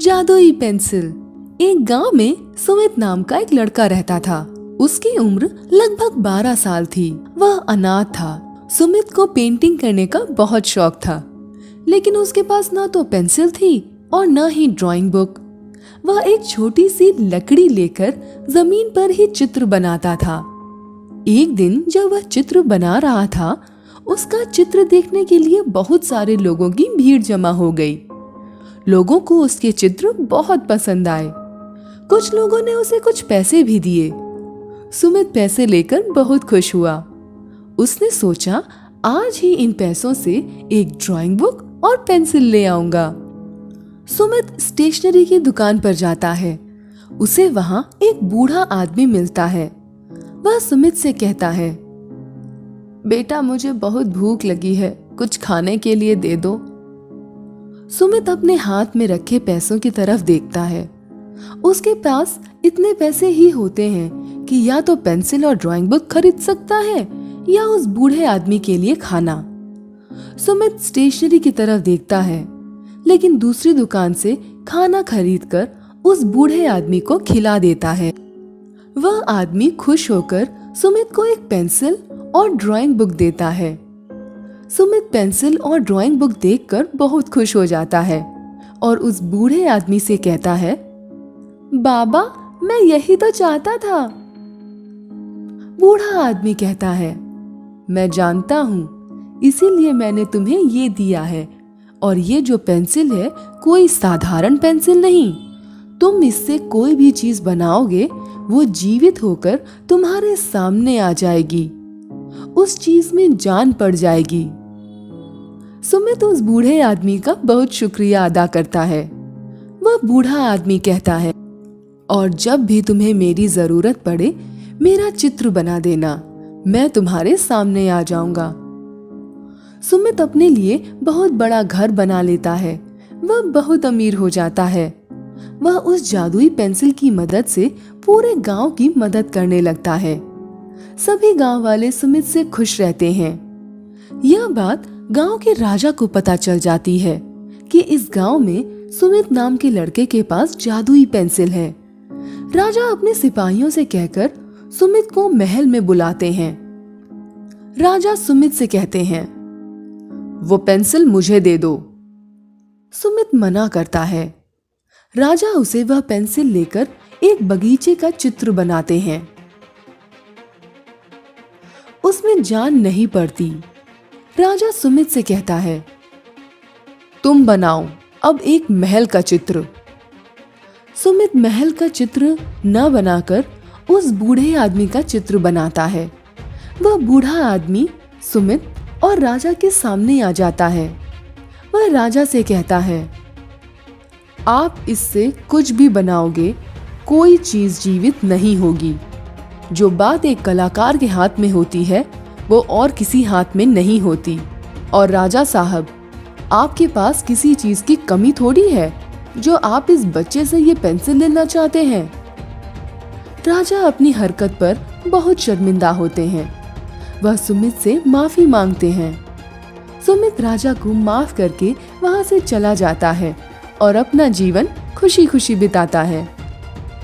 जादुई पेंसिल। एक गांव में सुमित नाम का एक लड़का रहता था। उसकी उम्र लगभग 12 साल थी। वह अनाथ था। सुमित को पेंटिंग करने का बहुत शौक था, लेकिन उसके पास न तो पेंसिल थी और न ही ड्राइंग बुक। वह एक छोटी सी लकड़ी लेकर जमीन पर ही चित्र बनाता था। एक दिन जब वह चित्र बना रहा था, उसका चित्र देखने के लिए बहुत सारे लोगों की भीड़ जमा हो गई। लोगों को उसके चित्र बहुत पसंद आए। कुछ लोगों ने उसे कुछ पैसे भी दिए। सुमित पैसे लेकर बहुत खुश हुआ। उसने सोचा, आज ही इन पैसों से एक ड्राइंग बुक और पेंसिल ले आऊंगा। सुमित स्टेशनरी की दुकान पर जाता है। उसे वहां एक बूढ़ा आदमी मिलता है। वह सुमित से कहता है, बेटा, मुझे बहुत भूख लगी है, कुछ खाने के लिए दे दो। सुमित अपने हाथ में रखे पैसों की तरफ देखता है। उसके पास इतने पैसे ही होते हैं कि या तो पेंसिल और ड्राइंग बुक खरीद सकता है या उस बूढ़े आदमी के लिए खाना। सुमित स्टेशनरी की तरफ देखता है, लेकिन दूसरी दुकान से खाना खरीदकर उस बूढ़े आदमी को खिला देता है। वह आदमी खुश होकर सुमित को एक पेंसिल और ड्राइंग बुक देता है। सुमित पेंसिल और ड्राइंग बुक देखकर बहुत खुश हो जाता है और उस बूढ़े आदमी से कहता है, बाबा, मैं यही तो चाहता था। बूढ़ा आदमी कहता है, मैं जानता हूँ, इसीलिए मैंने तुम्हें ये दिया है। और ये जो पेंसिल है, कोई साधारण पेंसिल नहीं। तुम इससे कोई भी चीज बनाओगे, वो जीवित होकर तुम्हारे सामने आ जाएगी। उस चीज में जान पड़ जाएगी। सुमित उस बूढ़े आदमी का बहुत शुक्रिया अदा करता है। वह बूढ़ा आदमी कहता है, और जब भी तुम्हें मेरी जरूरत पड़े, मेरा चित्र बना देना, मैं तुम्हारे सामने आ जाऊंगा। सुमित अपने लिए बहुत बड़ा घर बना लेता है। वह बहुत अमीर हो जाता है। वह उस जादुई पेंसिल की मदद से पूरे गांव की मदद करने लगता है। सभी गांव वाले सुमित से खुश रहते हैं। यह बात गांव के राजा को पता चल जाती है कि इस गांव में सुमित नाम के लड़के के पास जादुई पेंसिल है। राजा अपने सिपाहियों से कहकर सुमित को महल में बुलाते हैं। राजा सुमित से कहते हैं, वो पेंसिल मुझे दे दो। सुमित मना करता है। राजा उसे वह पेंसिल लेकर एक बगीचे का चित्र बनाते हैं। उसमें जान नहीं पड़ती। राजा सुमित से कहता है, तुम बनाओ अब एक महल का चित्र। सुमित महल का चित्र न बनाकर उस बूढ़े आदमी का चित्र बनाता है। वह बूढ़ा आदमी सुमित और राजा के सामने आ जाता है। वह राजा से कहता है, आप इससे कुछ भी बनाओगे, कोई चीज जीवित नहीं होगी। जो बात एक कलाकार के हाथ में होती है, वो और किसी हाथ में नहीं होती। और राजा साहब, आपके पास किसी चीज की कमी थोड़ी है जो आप इस बच्चे से ये पेंसिल लेना चाहते हैं। राजा अपनी हरकत पर बहुत शर्मिंदा होते हैं। वह सुमित से माफी मांगते हैं। सुमित राजा को माफ करके वहां से चला जाता है और अपना जीवन खुशी खुशी बिताता है।